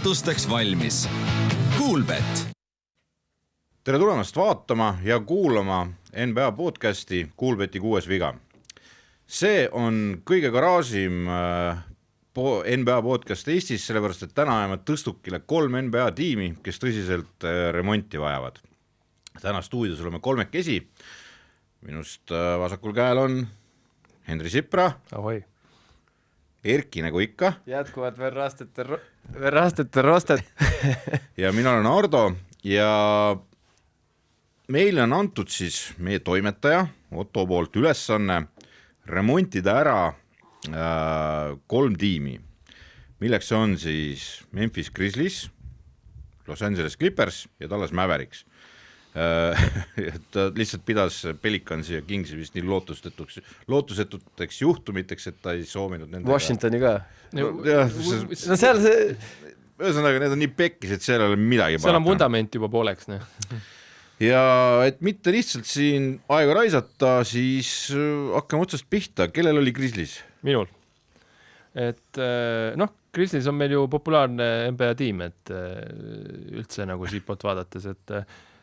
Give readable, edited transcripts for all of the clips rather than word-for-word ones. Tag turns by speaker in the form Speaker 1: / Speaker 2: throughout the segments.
Speaker 1: üllastusteks valmis. Kuulbet!
Speaker 2: Tere tulemast vaatama ja kuulama NBA podcasti Kuulbeti 6 viga. See on kõige garaažim NBA podcast Eestis, sellepärast et täna ajame tõstukile 3 NBA tiimi, kes tõsiselt remonti vajavad. Täna stuudios oleme kolmekesi. Minust vasakul käel on Henri Sipra.
Speaker 3: Ahoi.
Speaker 2: Erki nagu ikka.
Speaker 3: Jätkuvad verrastete rosted.
Speaker 2: Ja mina olen Ardo ja meile on antud siis meie toimetaja Otto poolt ülesanne remontida ära 3 tiimi, milleks on siis Memphis Grizzlies, Los Angeles Clippers ja Dallas Mavericks. Ta lihtsalt pidas Pelicansi ja Kingsi vist nii lootusetuteks juhtumiteks, et ta ei soovinud nendega.
Speaker 3: Washingtoni ka.
Speaker 2: No seal see... Ühesõnaga, need on nii pekkis, et seal ei ole midagi
Speaker 3: seal on vundament juba pooleks. Ne?
Speaker 2: Ja et mitte lihtsalt siin aega raisata, siis hakkame otsast pihta. Kellel oli Grizzlies?
Speaker 3: Minul. Et Grizzlies on meil ju populaarne NBA tiim, et üldse nagu siit poolt vaadates, et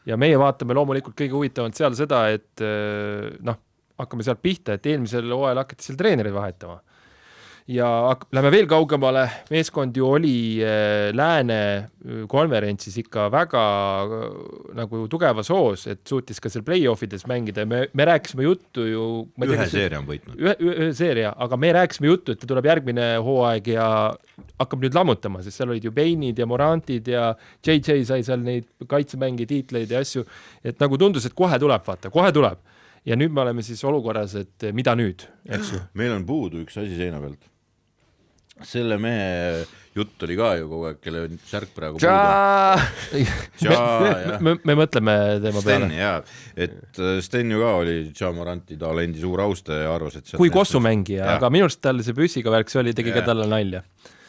Speaker 3: ja meie vaatame loomulikult kõige huvitavalt seal seda, et hakkame sealt pihta, et eelmisel hooajal hakati seal treenerid vahetama. Ja lähme veel kaugemale, meeskond ju oli Lääne konverentsis ikka väga nagu tugevas hoos, et suutis ka seal play-offides mängida. Me rääkisime juttu ju...
Speaker 2: Ühe seeria on võitnud.
Speaker 3: Ühe seeria, aga me rääkisime juttu, et ta tuleb järgmine hooaeg ja hakkab nüüd lammutama, sest seal olid ju Bainid ja Morantid ja JJ sai seal neid kaitsemängi tiitleid ja asju. Et nagu tundus, et kohe tuleb, vaata, kohe tuleb. Ja nüüd me oleme siis olukorras, et mida nüüd, eks ju?
Speaker 2: Meil on puudu üks asi seina pealt. Selle mehe jutt oli ka ju kogu aeg, kelle särk praegu
Speaker 3: me mõtleme tema
Speaker 2: Sten,
Speaker 3: peale.
Speaker 2: Jaa, et Sten ju ka oli Ja Moranti talendi suur austaja ja arvas, et
Speaker 3: kui kossumängija, aga minu arust talle see püssiga värk, see oli tegi ka talle nalja.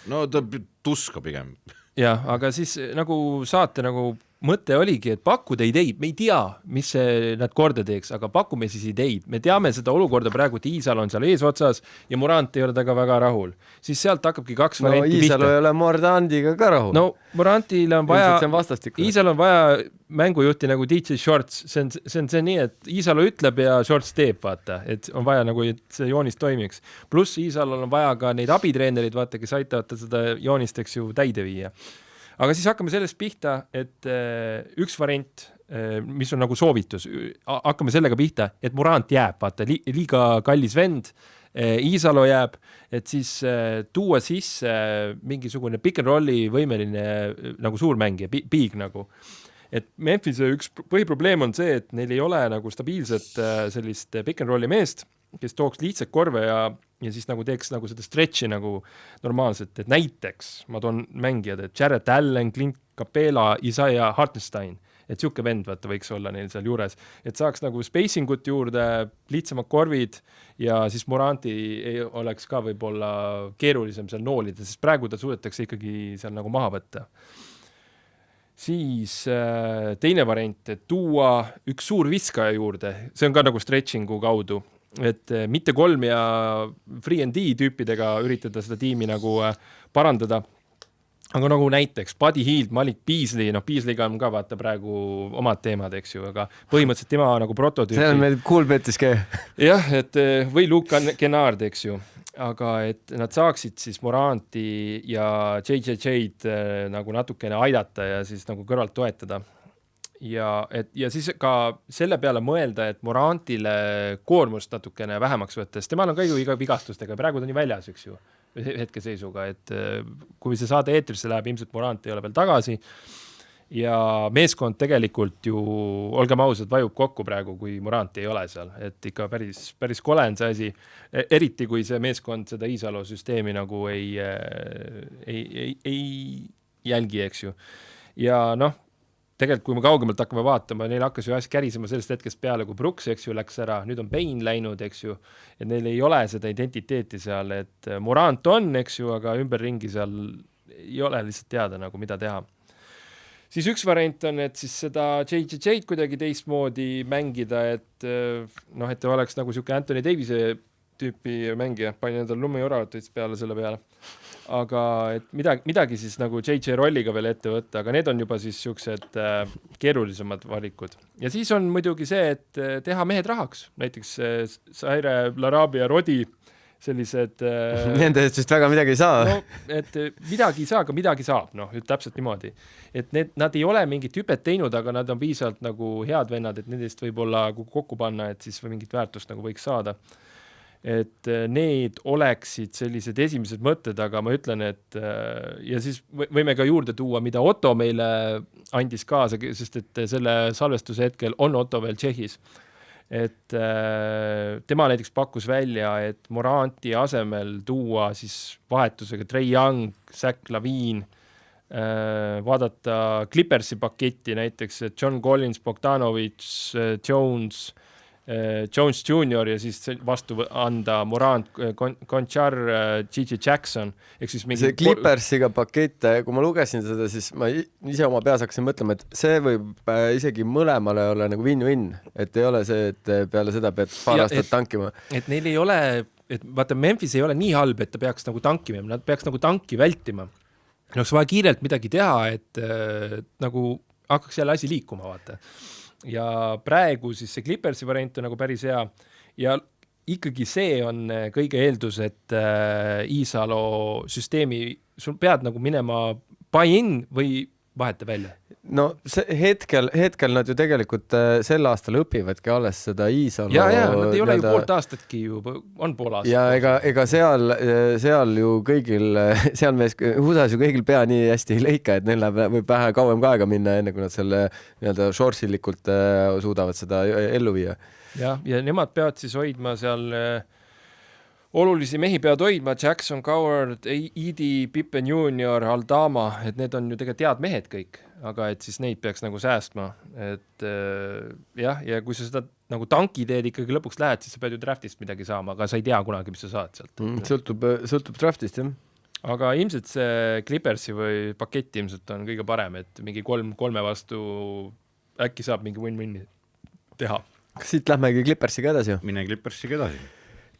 Speaker 2: No ta tuska pigem.
Speaker 3: Jah, aga siis nagu saate nagu mõte oligi, et pakkuda ideid, me ei tea, mis nad korda teeks, aga pakume siis ideid. Me teame seda olukorda praegu, et Iisal on seal eesotsas ja Morant ei ole taga väga rahul. Siis sealt hakkabki 2 varianti pihta.
Speaker 4: Iisal ei ole Morantiga ka rahul.
Speaker 3: No Morantile on vaja,
Speaker 4: Iisal
Speaker 3: on vaja mängujuhti nagu DJ Shorts. See on nii, et Iisalo ütleb ja Shorts teeb, vaata, et on vaja nagu, et see joonist toimiks. Pluss Iisal on vaja ka neid abitreenerid, vaata, kes aitavad seda joonist, eks ju, täide viia. Aga siis hakkame sellest pihta, et üks variant, mis on nagu soovitus, hakkame sellega pihta, et Morant jääb, vaata, liiga kallis vend, Iisalo jääb, et siis tuua sisse mingisugune pick and rolli võimeline nagu suurmängija, big nagu. Et Memphise üks põhiprobleem on see, et neil ei ole nagu stabiilset sellist pick and rolli meest, kes tooks lihtsalt korve ja siis nagu teeks nagu seda stretchi nagu normaalselt, et näiteks ma toon mängijad, et Jarrett Allen, Clint Capela, Isaiah Hartenstein, et siuke vend vaata võiks olla neil seal juures, et saaks nagu spacingut juurde, lihtsamad korvid ja siis Moranti ei oleks ka võib-olla keerulisem seal noolida, sest praegu ta suudetakse ikkagi seal nagu maha võtta. Siis teine variant, et tuua üks suur viskaja juurde, see on ka nagu stretchingu kaudu, et mitte 3 ja free and D tüüpidega üritada seda tiimi nagu parandada. Aga nagu näiteks Buddy Hield, Malik Beasley, Beasleyga on ka vaata praegu omad teemad, eks ju, aga põhimõtteliselt tema nagu prototüüpi.
Speaker 4: See on meil Kuulbetis ka.
Speaker 3: Jah, et või Luke Kennard, eks ju. Aga et nad saaksid siis Moranti ja JJJ nagu natukene aidata ja siis nagu kõrvalt toetada. Ja siis ka selle peale mõelda, et Morantile koormust natukene vähemaks võttes. Temal on ka ju iga vigastustega, praegu ta on ju väljas, eks ju, hetkeseisuga, et kui see saade eetrisse läheb, ilmselt Morant ei ole veel tagasi ja meeskond tegelikult ju, olgem ausad, vajub kokku praegu, kui Morant ei ole seal, et ikka päris kole on see asi, eriti kui see meeskond seda Iisalo süsteemi nagu ei jälgi, eks ju. Ja tegelikult kui me kaugemalt hakkame vaatama, neil hakkas ju asja kärisema sellest hetkest peale, kui Brooks, eks ju, läks ära, nüüd on Bain läinud, eks ju, et neil ei ole seda identiteeti seal, et Morant on, eks ju, aga ümberringi seal ei ole lihtsalt teada nagu mida teha. Siis üks variant on, et siis seda JJJ kuidagi teistmoodi mängida, et et oleks nagu siuke Anthony Davise tüüpi mängija, pani endal lummijoravat peale selle peale. aga et midagi siis nagu JJ Rolliga veel ette võtta, aga need on juba siis siuksed keerulisemad valikud. Ja siis on muidugi see, et teha mehed rahaks, näiteks Zaire, Larabi ja Rodi, sellised
Speaker 4: Nende eest vist väga midagi ei saa.
Speaker 3: No, et midagi ei saa, aga midagi saab, noh, täpselt niimoodi. Et nad ei ole mingit hüpet teinud, aga nad on piisavalt nagu head vennad, et nendest võib-olla kokku panna, et siis mingit väärtust nagu võiks saada. Et need oleksid sellised esimesed mõtted, aga ma ütlen, et ja siis võime ka juurde tuua, mida Otto meile andis kaasa, sest et selle salvestuse hetkel on Otto veel Tšehhis. Et tema näiteks pakkus välja, et Moranti asemel tuua siis vahetusega Trae Young, Zach Lavine, vaadata Clippersi paketti näiteks, John Collins, Bogdanovic, Jones Jr. ja siis vastu anda Morant, Conchar, Gigi Jackson. Siis mingi
Speaker 4: see Clippersiga pakett, kui ma lugesin seda, siis ma ise oma peas hakkasin mõtlema, et see võib isegi mõlemale olla nagu win-win, et ei ole see, et peale seda pead paar aastat tankima.
Speaker 3: Et neil ei ole, et vaata Memphis ei ole nii halb, et ta peaks nagu tankima, nad peaks nagu tanki vältima. Oleks vaja kiirelt midagi teha, et nagu hakkaks jälle asi liikuma, vaata. Ja praegu siis see Clippersi variant on nagu päris hea ja ikkagi see on kõige eeldus, et Iisalo süsteemi, sul pead nagu minema buy-in või vaheta välja?
Speaker 4: No hetkel nad ju tegelikult sel aastal õpivadki alles seda Iisalo.
Speaker 3: Ja, nad ei ole ju poolt aastatki ju, on pool aastat.
Speaker 4: Ja ega seal ju kõigil, seal mees Husas ju kõigil pea nii hästi ei leika, et neil võib vähe kauem ka aega minna, enne kui nad selle shortsilikult suudavad seda ellu viia.
Speaker 3: Ja nemad peavad siis hoidma seal olulisi mehi peavad hoidma, Jackson, Coward, Edie, Pippen Junior, Aldama, et need on ju tegelikult head mehed kõik, aga et siis neid peaks nagu säästma, et jah, ja kui sa seda nagu tanki teed ikkagi lõpuks lähed, siis sa pead ju draftist midagi saama, aga sa ei tea kunagi, mis sa saad sealt.
Speaker 4: Sõltub draftist, jah.
Speaker 3: Aga ilmselt see Clippersi või pakett ilmselt on kõige parem, et mingi kolme vastu äkki saab mingi win-win teha.
Speaker 4: Kas siit lähmegi Clippersiga edasi?
Speaker 2: Mine Clippersiga edasi.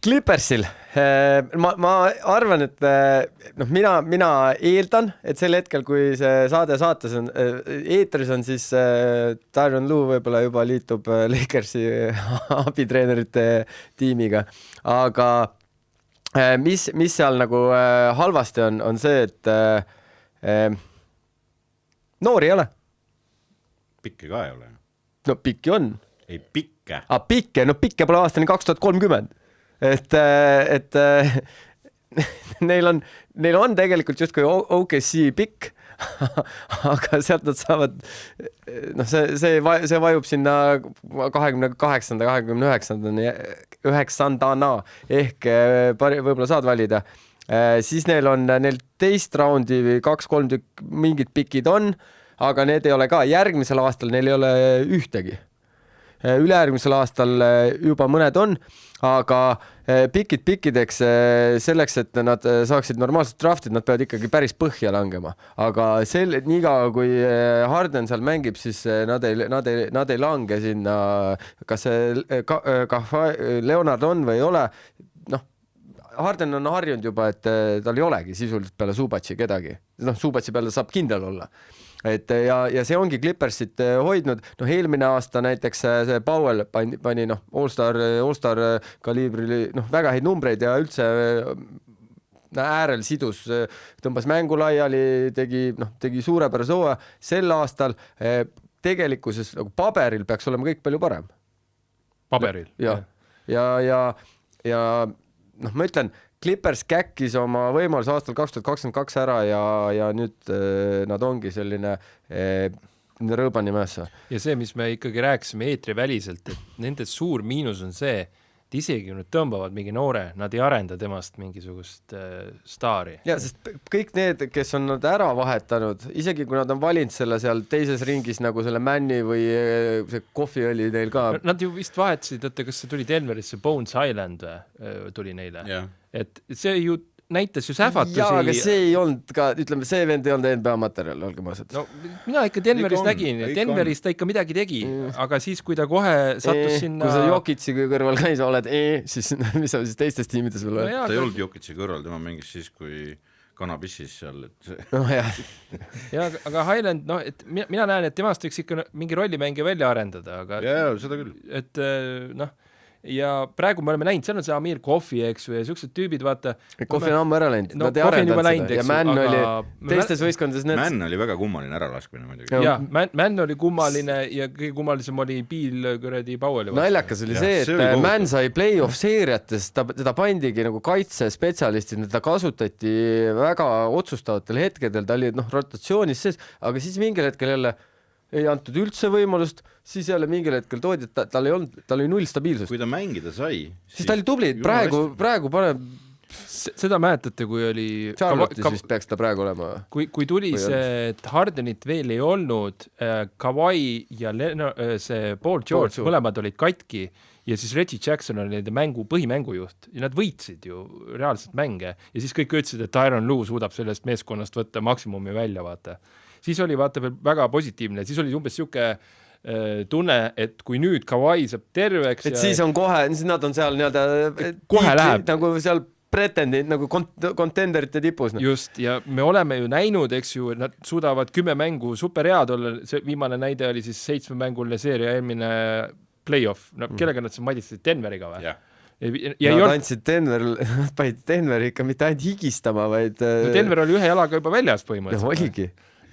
Speaker 4: Clippersil, ma arvan, et mina eeldan, et sel hetkel, kui see saade saates on, eetris on siis Tyronn Lue võib-olla juba liitub Lakersi abitreenerite tiimiga, aga mis seal nagu halvasti on see, et noori ei ole.
Speaker 2: Pikki ka ei ole.
Speaker 4: No pikki on.
Speaker 2: Ei pikke.
Speaker 4: Pikke pole aastani 2030. Et neil on tegelikult justkui OKC pikk, aga sealt nad saavad, see vajub sinna 28. 29. ehk võib-olla saad valida. Siis neil teist raundi või 2-3 tükk mingid pikid on, aga need ei ole ka. Järgmisel aastal neil ei ole ühtegi. Ülejärgmisel aastal juba mõned on, aga pikkideks selleks, et nad saaksid normaalselt draftid, nad peavad ikkagi päris põhja langema. Aga niikaua, kui Harden seal mängib, siis nad ei lange sinna, kas Leonard on või ei ole. Harden on harjunud juba, et tal ei olegi sisuliselt peale Subac'i kedagi. Subac'i peale saab kindel olla. Ja see ongi Clippersit hoidnud. Eelmine aasta näiteks see Powell pani All-Star kaliibri väga häid numbreid ja üldse äärel sidus, tõmbas mängu laiali, tegi suurepärase hooaja. Sel aastal tegelikkuses paberil peaks olema kõik palju parem.
Speaker 3: Paberil?
Speaker 4: Ja ma ütlen, Clippers käkkis oma võimalus aastal 2022 ära ja nüüd nad ongi selline rõõbani mäessa.
Speaker 3: Ja see, mis me ikkagi rääkisime eetri väliselt, et nende suur miinus on see, et isegi nüüd tõmbavad mingi noore, nad ei arenda temast mingisugust staari.
Speaker 4: Ja, sest kõik need, kes on nad ära vahetanud, isegi kui nad on valinud selle seal teises ringis nagu selle Manni või see kohvi oli neil ka.
Speaker 3: Nad ju vist vahetasid, kas see tuli Denverisse, Bones Island tuli neile. Yeah. Et see ju näitas ju sähvatusi.
Speaker 4: Jaa, aga see ei olnud ka, ütleme, see vend ei olnud NBA materjal, olge mõõsad.
Speaker 3: No, mina ikka Denverist nägin, Denverist ta ikka midagi tegi, aga siis, kui ta kohe sattus sinna...
Speaker 4: Kui sa Jokitsi kõrval käis, oled siis mis sa siis teistes tiimides veel oled?
Speaker 2: Ta ei olnud Jokitsi kõrval, tema mängis siis, kui kanabissis seal, et see...
Speaker 4: no jah.
Speaker 3: ja aga Highland, noh, et mina näen, et temast võiks ikka mingi rollimänge välja arendada, aga
Speaker 2: seda küll.
Speaker 3: Et noh, ja praegu me oleme näinud, seal on see Amir Kohvi, eks ju, ja sellised tüübid, vaata.
Speaker 4: Kohvi on ammu ära läinud,
Speaker 3: no,
Speaker 4: nad ei arendanud seda. Ja Mann oli teistes võistkondades
Speaker 2: Mann oli väga kummaline äralaskmine muidugi.
Speaker 3: Ja, Mann oli kummaline ja kõige kummalisem oli Bill kuradi Powelli.
Speaker 4: Naljakas oli see, et Mann sai play-off seeriates, teda pandigi nagu kaitsespetsialistid, teda kasutati väga otsustavatel hetkedel, ta oli rotatsioonis sees, aga siis mingil hetkel jälle ei antud üldse võimalust, siis jälle mingil hetkel toodi, et tal oli null stabiilsust.
Speaker 2: Kui ta mängida sai,
Speaker 4: siis ta oli tubli, praegu paneb...
Speaker 3: Seda mäletate, kui oli...
Speaker 4: Charlotte'is vist peaks ta praegu olema.
Speaker 3: Kui tuli see, et Hardenit veel ei olnud, Kawhi ja see Paul George mõlemad olid katki ja siis Reggie Jackson oli nende põhimängujuht ja nad võitsid ju reaalselt mänge ja siis kõik ütlesid, et Tyronn Lue suudab sellest meeskonnast võtta maksimumi välja, vaata. Siis oli vaata veel väga positiivne, siis oli umbes siuke tunne, et kui nüüd Kawhi saab terveks
Speaker 4: et siis on kohe, siis nad on seal
Speaker 3: kohe läheb
Speaker 4: nagu seal pretendid nagu kontenderite tipus.
Speaker 3: Just, ja me oleme ju näinud, eks ju, nad suudavad 10 mängu superhead olla, see viimane näide oli siis 7-mänguline seeria eelmine playoff, kellega nad madistasid Denveriga või?
Speaker 4: Nad andsid Denver ikka mitte ainult higistama, vaid...
Speaker 3: Denver oli ühe jalaga juba väljas põhimõtteliselt.
Speaker 4: Oligi.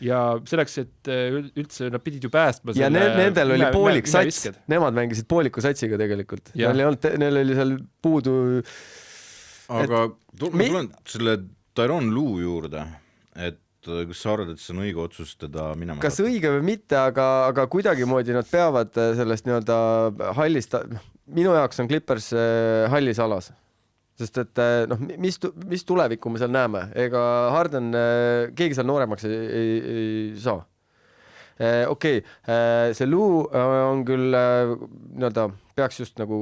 Speaker 3: Ja selleks, et üldse nad pidid ju päästma
Speaker 4: ja nendel oli poolik sats, nemad mängisid pooliku satsiga tegelikult. Neil oli seal puudu...
Speaker 2: Aga ma tulen selle Tyronn Lue juurde, et kas sa arvad, et see on õige otsus teda minema?
Speaker 4: Kas õige või mitte, aga kuidagimoodi nad peavad sellest hallist... Minu jaoks on Clippers hallis alas. Sest et mis tulevikku me seal näeme? Ega Harden, keegi seal nooremaks ei saa. Okei, see Lue on küll peaks just nagu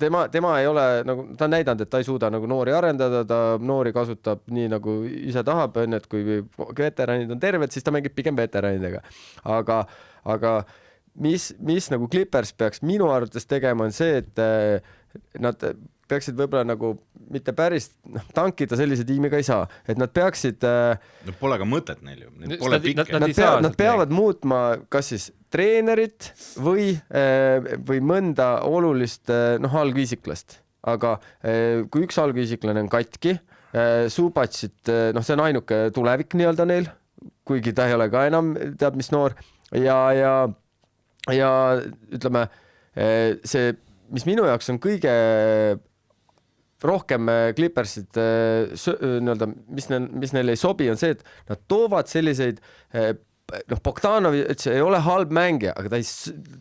Speaker 4: tema ei ole nagu, ta on näidanud, et ta ei suuda nagu noori arendada, ta noori kasutab nii nagu ise tahab, et kui veteranid on terved, siis ta mängib pigem veteranidega. Aga mis nagu Clippers peaks minu arvates tegema on see, et nad peaksid võib-olla nagu mitte päris tankida sellise tiimiga ei saa, et nad peaksid
Speaker 2: pole ka mõtet neil ju,
Speaker 4: nad peavad muutma kas siis treenerit või mõnda olulist algviisiklast, aga kui üks algviisiklane on katki, Subacit, see on ainuke tulevik nii-öelda neil, kuigi ta ei ole ka enam teab mis noor ja ütleme see, mis minu jaoks on kõige rohkem Clippersid mis neil ei sobi, on see, et nad toovad selliseid Bogdanovic ei ole halb mängija, aga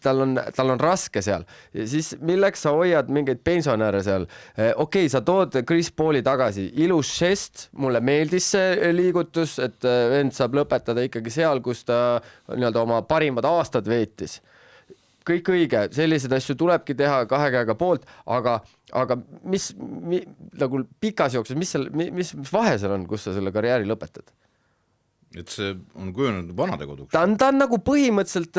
Speaker 4: tal on raske seal. Ja siis milleks sa hoiad mingeid pensionäre seal? Okei, sa tood Chris Pauli tagasi. Ilus žest, mulle meeldis see liigutus, et vend saab lõpetada ikkagi seal, kus ta oma parimad aastad veetis. Kõik õige, sellised asju tulebki teha 2 käega poolt, aga mis nagu pikas jooksus, mis vahe seal on, kus sa selle karjääri lõpetad?
Speaker 2: Et see on kujunenud vanade koduks.
Speaker 4: Ta on nagu põhimõtteliselt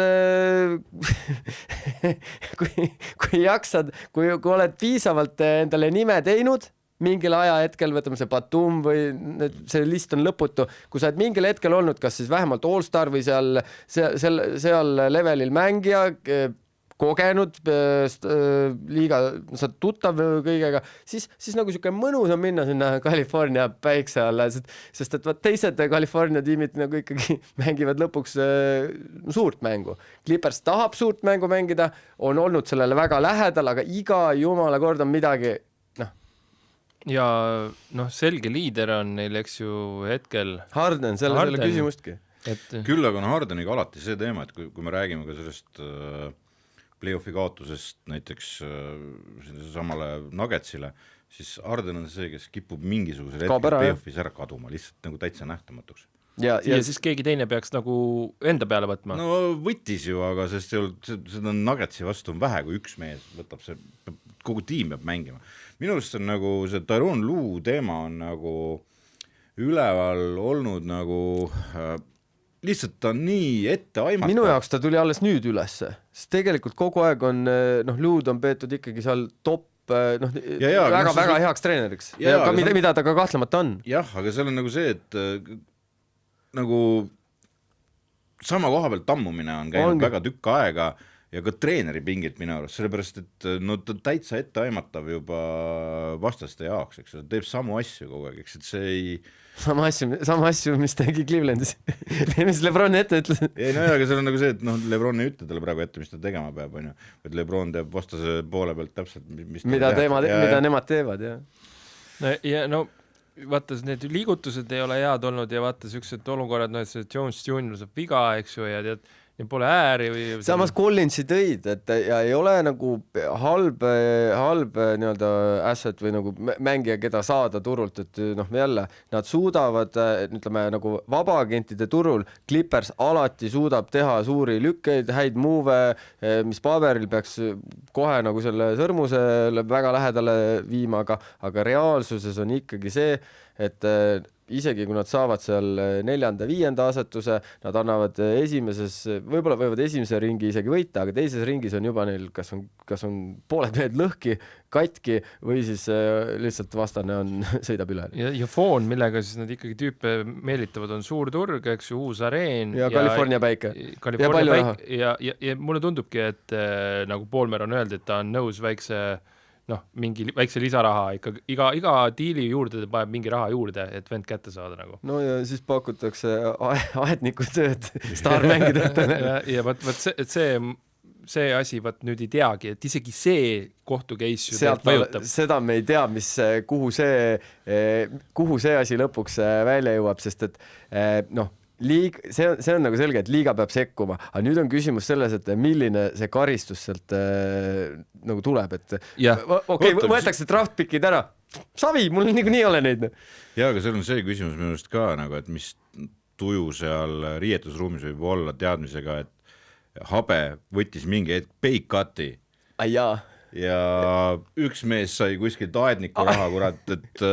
Speaker 4: kui jaksad, kui oled piisavalt endale nime teinud, mingil ajahetkel, võtame see Batum või see list on lõputu, kui sa oled mingil hetkel olnud, kas siis vähemalt All-Star või seal levelil mängija, kogenud liiga, sa tuttav kõigega, siis nagu siuke mõnus on minna sinna California päikse alla, sest et teised California tiimid nagu ikkagi mängivad lõpuks suurt mängu. Clippers tahab suurt mängu mängida, on olnud sellele väga lähedal, aga iga jumala kord on midagi
Speaker 3: ja selge liider on neil, eks ju, hetkel
Speaker 4: Harden, selle küsimustki.
Speaker 2: Küll aga on Hardeniga alati see teema, et kui me räägime ka sellest play-offi kaotusest näiteks samale Nuggetsile, siis Harden on see, kes kipub mingisugusel hetkel play-offis ära kaduma, lihtsalt nagu täitsa nähtamatuks.
Speaker 3: Ja siis keegi teine peaks nagu enda peale võtma.
Speaker 2: No võttis ju, aga seda Nuggetsi vastu on vähe, kui üks mees võtab see, kogu tiim peab mängima. Minu arust on nagu see Tyronn Lue teema on nagu üleval olnud nagu lihtsalt ta on nii ette aimata.
Speaker 4: Minu jaoks ta tuli alles nüüd ülesse, sest tegelikult kogu aeg on, Luud on peetud ikkagi seal top noh,
Speaker 2: Ja,
Speaker 4: väga heaks treeneriks. Ja ka mida ta ka kahtlemata on.
Speaker 2: Jah, aga seal on nagu see, et nagu sama koha pealt tammumine on käinud väga tükk aega ja ka treeneri pingit minu arust, sellepärast, et no ta täitsa etteaimatav juba vastaste jaoks, eks ta teeb samu asju kogu aeg, eks, et see ei...
Speaker 4: Sama asju, mis tegi Clevelandis. Mis Lebron ette ütles.
Speaker 2: Ei, no aga seal on nagu see, et Lebron ei ütle talle praegu ette, mis ta tegema peab, on ju. Et Lebron teeb vastase poole pealt täpselt, mis
Speaker 4: mida nemad teevad, jah.
Speaker 3: Ja no vaata, need liigutused ei ole head olnud ja vaata, sellised olukorrad, no et see Jones Jr. saab viga, eks ju, ja tead, ja pole ääri või...
Speaker 4: Samas Collinsi tõid, et ja ei ole nagu halb nii-öelda asset või nagu mängija, keda saada turult, et noh, jälle, nad suudavad, ütleme, nagu vabaagentide turul, Clippers alati suudab teha suuri lükkeid, häid move, mis paberil peaks kohe nagu selle sõrmusele väga lähedale viima, aga reaalsuses on ikkagi see, et isegi kui nad saavad seal 4.-5. asetuse, nad annavad võib-olla võivad esimese ringi isegi võita, aga teises ringis on juba neil kas on pooled mehed lõhki, katki või siis lihtsalt vastane sõidab üle.
Speaker 3: Ja foon, millega siis nad ikkagi tüüpe meelitavad, on suur turg, eks ju, uus areen.
Speaker 4: Ja California päike.
Speaker 3: Ja mulle tundubki, et nagu Poolmer on öeldi, et ta on nõus mingi väikse lisaraha iga diili juurde paneb mingi raha juurde, et vend kätte saada nagu.
Speaker 4: No ja siis pakutakse aedniku tööd staarmängidele.
Speaker 3: ja võt see asi nüüd ei teagi, et isegi see kohtu case ju mõjutab.
Speaker 4: Seda me ei tea, kuhu see asi lõpuks välja jõuab, sest et see on nagu selge, et liiga peab sekkuma, aga nüüd on küsimus selles, et milline see karistus sealt nagu tuleb, et võetakse draftpikid ära, savi, mul niikuinii ole neid.
Speaker 2: Ja, aga seal on see küsimus minu arust ka, nagu, et mis tuju seal riietusruumis võib olla teadmisega, et Habe võttis mingi hetk peikati. Ja üks mees sai kuskilt aedniku raha, kurat, et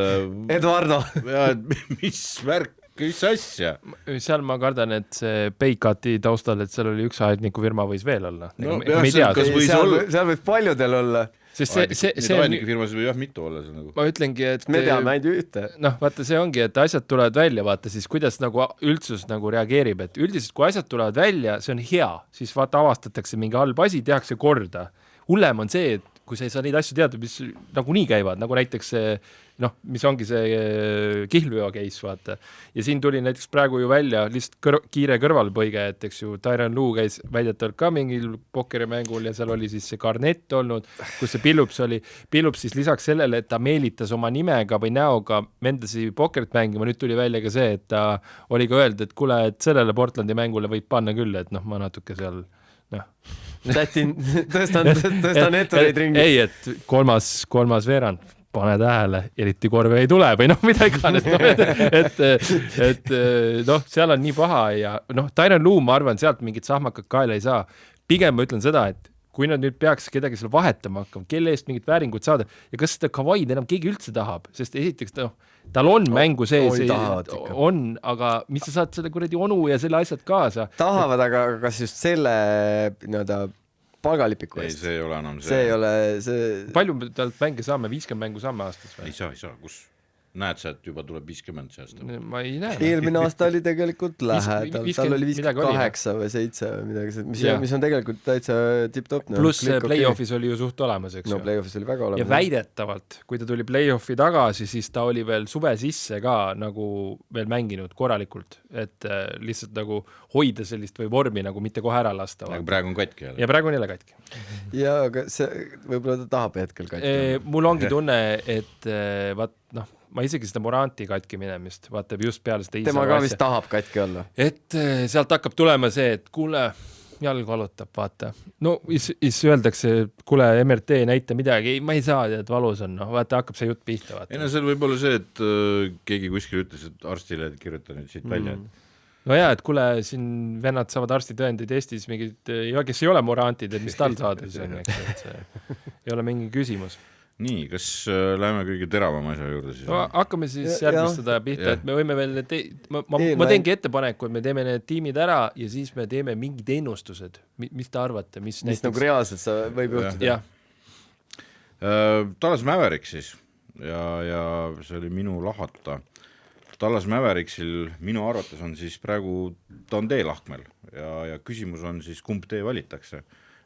Speaker 4: Eduardo.
Speaker 2: Ja, mis värk, mis asja?
Speaker 3: Seal ma kardan, et see Peikati taustal, et seal oli üks aedniku firma võis veel olla.
Speaker 2: No,
Speaker 4: seal võib paljudel olla.
Speaker 2: Aedniku firmas või mitu olla seal nagu.
Speaker 3: Ma ütlengi, et...
Speaker 4: Me teame ainult ühte.
Speaker 3: Vaata, see ongi, et asjad tulevad välja, vaata siis, kuidas nagu üldsus nagu reageerib, et üldiselt, kui asjad tulevad välja, see on hea, siis vaata avastatakse mingi halb asi, tehakse korda. Hullem on see, et kui sa ei saa neid asju teada, mis nagu nii käivad, nagu näiteks see, mis ongi see kihlveo case, vaata. Ja siin tuli näiteks praegu ju välja lihtsalt kiire kõrvalpõige, et eks ju Tyronn Lue käis väidetavalt ka mingil pokkerimängul ja seal oli siis see Garnett olnud, kus see Billups oli. Billups siis lisaks sellele, et ta meelitas oma nimega või näoga mendasi pokkerit mängima, nüüd tuli välja ka see, et ta oli ka öeldud, et kuule, et sellele Portlandi mängule võib panna küll, et ma natuke seal
Speaker 4: tõstan ettereid ringi.
Speaker 3: Ei, et kolmas veerand, pane tähele, eriti korve ei tule või mida iganes. Seal on nii paha ja Tyronn Lue, ma arvan, sealt mingit sahmakat kaela ei saa. Pigem ma ütlen seda, et kui nad nüüd peaks kedagi seal vahetama hakkama, kelle eest mingit vääringut saada ja kas seda Kavaid enam keegi üldse tahab, sest esiteks tal on mängu sees, aga mis sa saad selle kuradi onu ja selle asjad kaasa?
Speaker 4: Tahavad, aga kas just selle palgalipiku eest?
Speaker 2: Ei, see ei ole enam
Speaker 4: see. See ei ole see...
Speaker 3: Palju me talt mänge saame? 50 mängu saame aastas või?
Speaker 2: Ei saa, kus? Näed sa, et juba tuleb 50 seast?
Speaker 3: Ma ei näe.
Speaker 4: Eelmine aasta oli tegelikult lähedal. Tal oli 58 või 7 või midagi, mis on tegelikult täitsa tip-top.
Speaker 3: Pluss playoffis oli ju suht olemas, eks ju.
Speaker 4: Playoffis oli väga olemas.
Speaker 3: Ja väidetavalt, kui ta tuli playoffi tagasi, siis ta oli veel suve sisse ka nagu veel mänginud korralikult, et lihtsalt nagu hoida sellist või vormi nagu mitte kohe ära lasta.
Speaker 2: Aga praegu on katki jälle.
Speaker 3: Ja praegu on jälle katki.
Speaker 4: Ja, aga võib-olla ta tahab hetkel katki.
Speaker 3: Mul ongi tunne, et ma isegi seda Moranti katki minemist, vaatab just peale seda
Speaker 4: tema ka vist tahab katki olla.
Speaker 3: Et sealt hakkab tulema see, et kuule, jalg valutab, vaata. No, siis öeldakse, kuule, MRT näita midagi, ma ei saa, et valus on, vaata, hakkab see jutt pihta, vaata.
Speaker 2: Ei, seal võib olla see, et keegi kuskil ütles, et arstile kirjuta nüüd siit välja.
Speaker 3: No jaa, et kuule, siin vennad saavad arstitõendid Eestis mingid, kes ei ole Morantid, et mis tal saada, ei ole mingi küsimus.
Speaker 2: Nii, kas läheme kõige teravama asja juurde siis?
Speaker 3: Hakkame siis järgmistada pihta, et me võime veel ma teengi ettepaneku, et me teeme need tiimid ära ja siis me teeme mingid ennustused. Mis te arvate? Mis
Speaker 4: nagu reaalselt sa võib juhtuda?
Speaker 3: Jah.
Speaker 2: Dallas Mavericksis ja see oli minu lahata. Dallas Mavericksil minu arvates on siis praegu, ta on teelahkmel ja küsimus on siis, kumb tee valitakse.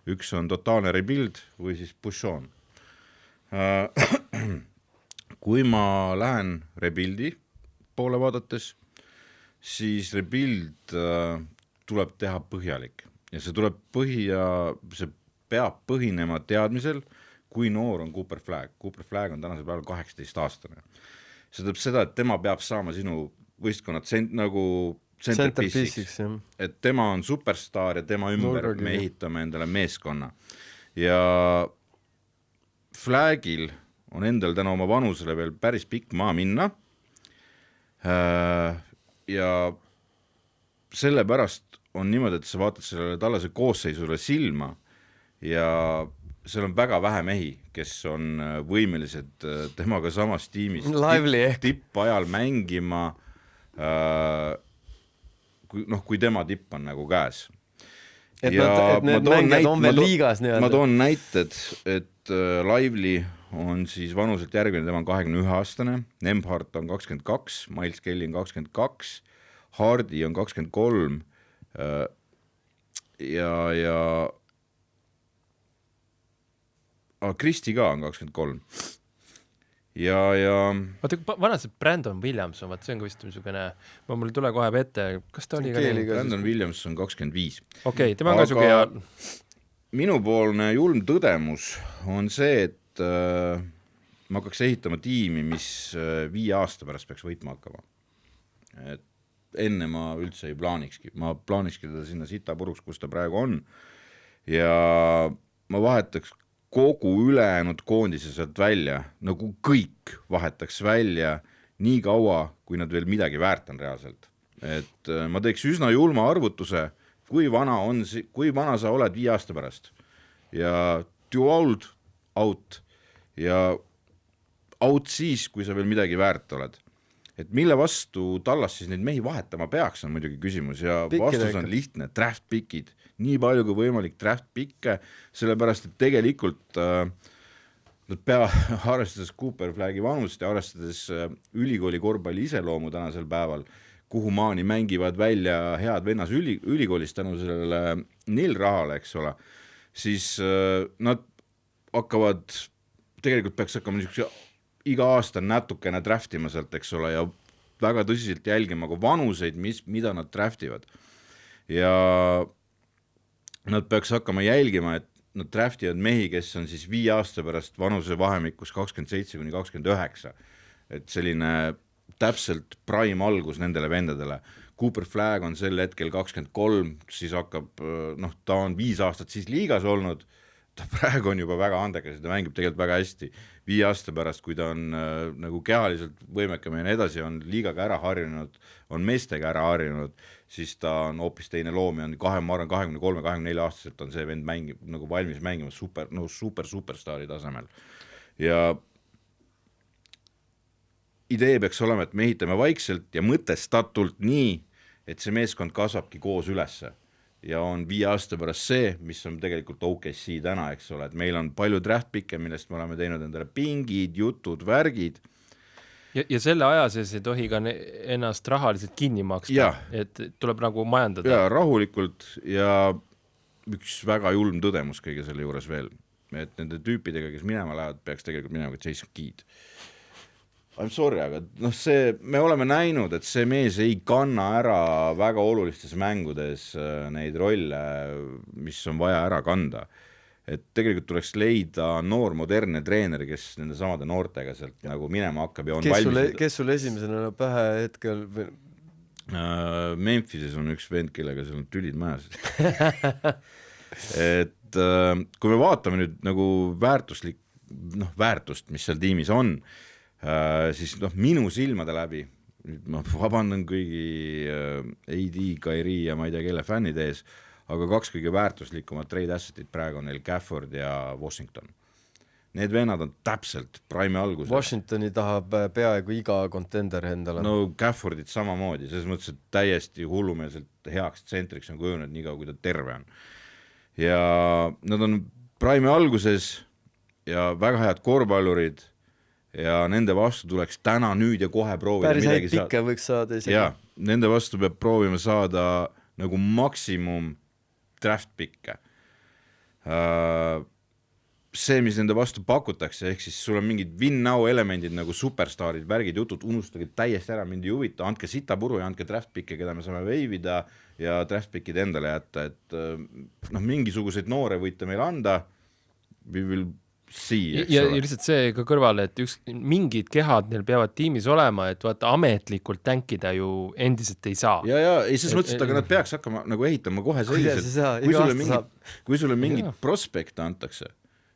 Speaker 2: Üks on totaalne rebuild või siis push on. Kui ma lähen rebuildi poole vaadates, siis rebuild tuleb teha põhjalik ja see peab põhinema teadmisel, kui noor on Cooper Flagg. Cooper Flagg on tänasel päeval 18-aastane. See tähendab seda, et tema peab saama sinu võistkonnad nagu centerpiece'iks, et tema on superstaar ja tema ümber me ehitame endale meeskonna. Ja Flaggil on endal täna oma vanusele veel päris pikk maa minna ja sellepärast on niimoodi, et sa vaatad sellele Dallase koosseisule silma ja seal on väga vähe mehi, kes on võimelised temaga samas tiimis tippajal mängima, kui tema tipp on nagu käes.
Speaker 4: Et need mängijad on veel liigas
Speaker 2: ma toon näited, et Lively on siis vanuselt järgmine, tema on 21-aastane, Nembhard on 22, Miles Kelly on 22, Hardy on 23 ja Kristi ka on 23. Ja
Speaker 3: Vaata, vanas Brandon Williams on, see on ka vist niisugune, mul ei tule kohe ette, kas ta oli ka nii?
Speaker 2: Brandon Williams on 25.
Speaker 3: Okei, tema on ka suge ja...
Speaker 2: Minupoolne julm tõdemus on see, et ma hakkaks ehitama tiimi, mis 5 aasta pärast peaks võitma hakkama. Et enne ma üldse ei plaanikski. Ma plaanikski teda sinna sitapuruks, kus ta praegu on. Ja ma vahetaks kogu ülejäänud koondise sealt välja, nagu kõik vahetaks välja nii kaua, kui nad veel midagi väärt on reaalselt. Et ma teeks üsna julma arvutuse, kui vana sa oled 5 aasta pärast. Ja too old out ja out siis, kui sa veel midagi väärt oled. Et mille vastu Dallas siis neid mehi vahetama peaks, on muidugi küsimus ja vastus on lihtne, draft pickid. Nii palju kui võimalik draft picke, sellepärast, et tegelikult nad arvestades Cooper Flaggi vanust ja arvestades ülikooli korvpalli iseloomu tänasel päeval, kuhu maani mängivad välja head vennas ülikoolist tänu sellele nilrahale, eks ole, siis nad hakkavad, tegelikult peaks hakkama iga aasta natukene draftima sealt, eks ole, ja väga tõsiselt jälgima ka vanuseid, mida nad draftivad. Ja nad peaks hakkama jälgima, et nad draftivad mehi, kes on siis 5 aasta pärast vanuse vahemikus 27-29. Et selline täpselt prime algus nendele vendadele. Cooper Flagg on sel hetkel 23, siis hakkab, ta on 5 aastat siis liigas olnud, ta praegu on juba väga andekas, ta mängib tegelikult väga hästi. 5 aasta pärast, kui ta on nagu kehaliselt võimekam ja edasi, on liigaga ära harjunud, on meestega ära harjunud, siis ta on hoopis teine loom ja on 23-24 aastaselt on see vend mängib, nagu valmis mängima superstaari tasemel. Ja idee peaks olema, et me ehitame vaikselt ja mõtestatult nii, et see meeskond kasvabki koos ülesse. Ja on 5 aasta pärast see, mis on tegelikult OKC täna, eks ole, et meil on palju draft picke, millest me oleme teinud endale pingid, jutud, värgid.
Speaker 3: Ja selle aja sees ei tohi ka ennast rahaliselt kinni maksta, et tuleb nagu majandada.
Speaker 2: Ja rahulikult ja üks väga julm tõdemus kõige selle juures veel, et nende tüüpidega, kes minema lähevad, peaks tegelikult minema ka Jason Kidd. I'm sorry, aga me oleme näinud, et see mees ei kanna ära väga olulistes mängudes neid rolle, mis on vaja ära kanda. Et tegelikult tuleks leida noor, modernne treener, kes nende samade noortega sealt nagu minema hakkab ja on valmis.
Speaker 4: Kes sul esimesena pähe hetkel?
Speaker 2: Memphises on üks vend, kellega seal on tülid majas. Et kui me vaatame nüüd nagu väärtust, mis seal tiimis on, siis minu silmade läbi, ma vabandan kõigi AD, Kairi ja ma ei tea kelle fännid ees, aga 2 kõige väärtuslikumad trade assetid praegu on neil Gafford ja Washington. Need vennad on täpselt prime alguses.
Speaker 4: Washingtoni tahab peaaegu iga contender endale.
Speaker 2: No Gaffordit samamoodi, selles mõttes, et täiesti hullumeelselt heaks tsentriks on kujunenud nii kaua, kui ta terve on. Ja nad on prime alguses ja väga head korvpallurid ja nende vastu tuleks täna nüüd ja kohe proovida
Speaker 4: päris häid
Speaker 2: midagi
Speaker 4: pikke võiks saada isegi.
Speaker 2: ja nende vastu peab proovima saada nagu maksimum draft pikke. See, mis nende vastu pakutakse, ehk siis sul on mingid win-now elemendid nagu superstaarid, värgid, jutud, unustage täiesti ära, mind ei huvita, andke sitapuru ja andke draft pikke, keda me saame veivida ja draft pikkid endale jätta, et mingisuguseid noore võite meile anda, we will see, eks
Speaker 3: ja
Speaker 2: ole.
Speaker 3: lihtsalt see ka kõrvale, et mingid kehad neil peavad tiimis olema, et vaata ametlikult tänkida ju endiselt ei saa.
Speaker 2: Ja ei ses mõttes, et aga nad peaks hakkama nagu ehitama kohe selliselt, kui sulle mingid prospekte antakse,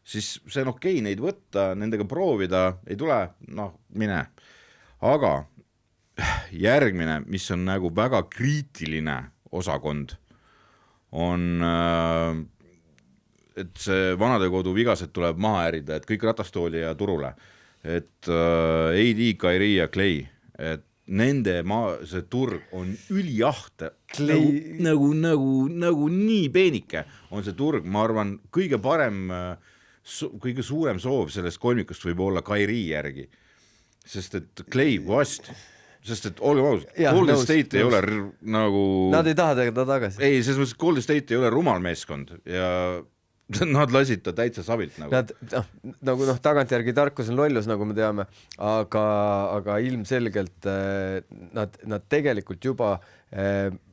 Speaker 2: siis see on okei neid võtta, nendega proovida, ei tule, mine. Aga järgmine, mis on nagu väga kriitiline osakond, on et see vanadekodu vigased tuleb maha ärida, et kõik ratastooli ja turule. Et AD, Kyrie ja Clay, et nende see turg on üliaht, nagu nii peenike on see turg, ma arvan, kõige parem, kõige suurem soov sellest kolmikust võib olla Kyrie järgi, sest et Clay vast, sest et olge ausad, Golden State ei ole nagu...
Speaker 4: Nad ei taha ta tagasi.
Speaker 2: Ei, selles mõttes Golden State ei ole rumal meeskond ja nad lasid ta täitsa savilt nagu.
Speaker 4: Nagu tagantjärgi tarkus on lollus, nagu me teame, aga ilmselgelt nad tegelikult juba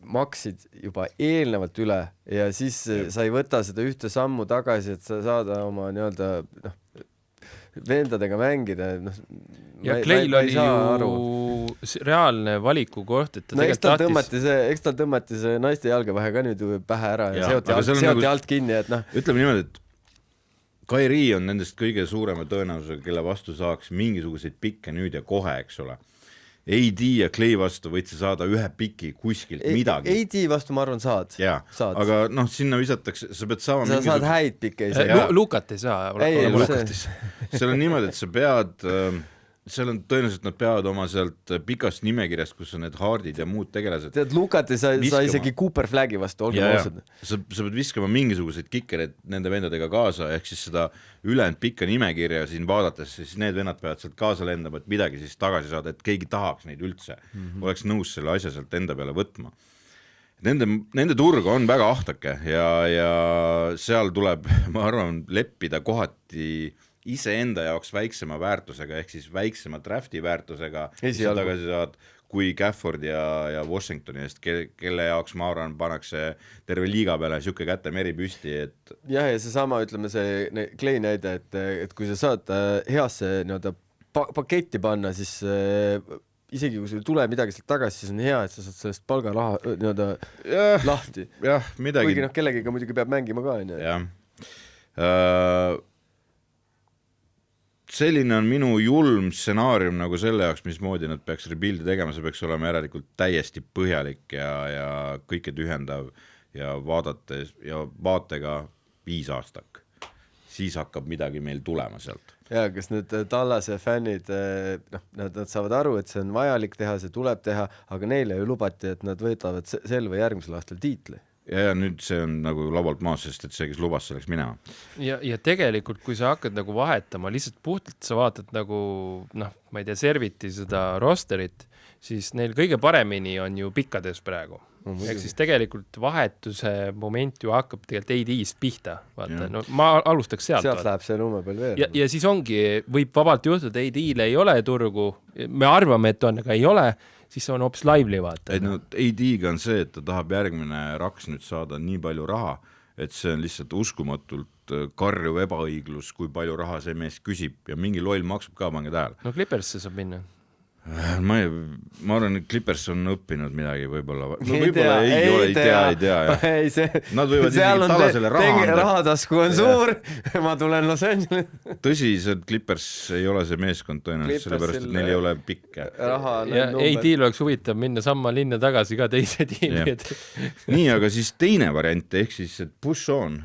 Speaker 4: maksid juba eelnevalt üle ja siis sa ei võta seda ühte sammu tagasi, et sa saada oma vendadega mängida.
Speaker 3: Ja Clayl oli ju reaalne valiku koht, et
Speaker 4: eks tal tõmmati see naiste jalgevahe ka nüüd pähe ära ja seoti alt kinni, et
Speaker 2: ütleme niimoodi, et Kyrie on nendest kõige suurema tõenäosusega, kelle vastu saaks mingisuguseid pikke nüüd ja kohe, eks ole. AD ja Clay vastu võid sa saada ühe piki kuskilt midagi.
Speaker 4: AD vastu ma arvan saad.
Speaker 2: Aga sinna visatakse, sa pead saama
Speaker 4: sa saad häid pikke ise.
Speaker 3: Lukat ei saa.
Speaker 2: Seal on niimoodi, et sa pead, seal on tõenäoliselt nad peavad oma sealt pikast nimekirjast, kus on need Hardid ja muud tegelased.
Speaker 4: Tead, Lukat ei saa isegi Cooper Flaggi vastu, olge mausad.
Speaker 2: Sa pead viskama mingisuguseid kikereid nende vendadega kaasa, ehk siis seda ülejäänud pikka nimekirja siin vaadates, siis need vennad peavad sealt kaasa lendama, et midagi siis tagasi saada, et keegi tahaks neid üldse, oleks nõus selle asja sealt enda peale võtma. Nende turg on väga ahtake ja seal tuleb, ma arvan, leppida kohati iseenda jaoks väiksema väärtusega, ehk siis väiksema drafti väärtusega, sa tagasi saad kui Gafford ja Washingtoni eest, kelle jaoks, ma arvan, pannakse terve liiga peale siuke kätte meri püsti, et...
Speaker 4: Ja see sama, ütleme see Clay näide, et kui sa saad heasse paketti panna, siis isegi kui sul tuleb midagi sealt tagasi, siis on hea, et sa saad sellest palgaraha lahti.
Speaker 2: Jah, midagi...
Speaker 4: Kuigi kellegiga muidugi peab mängima ka.
Speaker 2: Jah. Selline on minu julm stsenaarium nagu selle jaoks, mismoodi nad peaks rebuildi tegema, see peaks olema järelikult täiesti põhjalik ja kõike tühendav ja vaadates ja vaatega 5 aastak. Siis hakkab midagi meil tulema sealt.
Speaker 4: Ja, kas need Tallase fännid, nad saavad aru, et see on vajalik teha, see tuleb teha, aga neile ju lubati, et nad võtavad selve järgmisel aastal tiitli.
Speaker 2: Ja nüüd see on nagu laualt maas, sest et see, kes lubas selleks minema.
Speaker 3: Ja tegelikult, kui sa hakkad nagu vahetama, lihtsalt puhtalt sa vaatad nagu, ma ei tea, serviti seda rosterit, siis neil kõige paremini on ju pikkades praegu. Ehk siis tegelikult vahetuse moment ju hakkab tegelikult AD-st pihta. Vaata. No, ma alustaks sealt.
Speaker 4: Sealt läheb see nume peal veel.
Speaker 3: Ja siis ongi, võib vabalt juhtuda, AD-le ei ole turgu, me arvame, et on, aga ei ole, siis on hoopis Lively, vaata.
Speaker 2: AD-ga on see, et ta tahab järgmine raks nüüd saada nii palju raha, et see on lihtsalt uskumatult karjuv ebaõiglus, kui palju raha see mees küsib ja mingi loll maksab ka, pange tähele.
Speaker 3: No Clippers'e saab minna.
Speaker 2: Ma arvan, et Clippers on õppinud midagi võib-olla. Võib-olla ei tea. Nad võivad isegi Tallasele raha anda.
Speaker 4: Rahatasku on suur, ma tulen Los Angeles.
Speaker 2: Tõsi, see Clippers ei ole see meeskond tõenäoliselt, sellepärast, et neil ei ole pikke.
Speaker 3: Ja AD-l oleks huvitav minna samma linna tagasi ka teise tiimi.
Speaker 2: Nii, aga siis teine variant, ehk siis, et push on,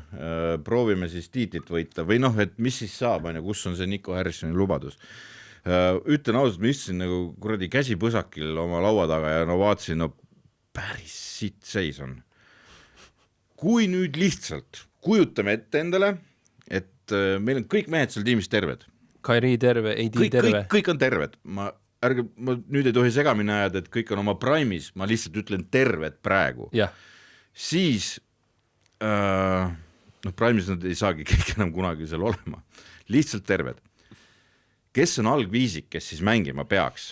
Speaker 2: proovime siis tiitlit võita või et mis siis saab, kus on see Nico Harrisoni lubadus. Ütlen ausalt, ma istusin nagu kuradi käsipõsakil oma laua taga ja vaatasin, päris sitt seis on. Kui nüüd lihtsalt kujutame ette endale, et et meil on kõik mehed seal tiimis terved.
Speaker 3: Kairi terve, AD terve.
Speaker 2: Kõik on terved. Ma nüüd ei tohi segamini ajada, et kõik on oma prime'is, ma lihtsalt ütlen terved praegu.
Speaker 3: Jah.
Speaker 2: Siis prime'is nad ei saagi kõik enam kunagi seal olema. Lihtsalt terved. Kes on algviisik, kes siis mängima peaks?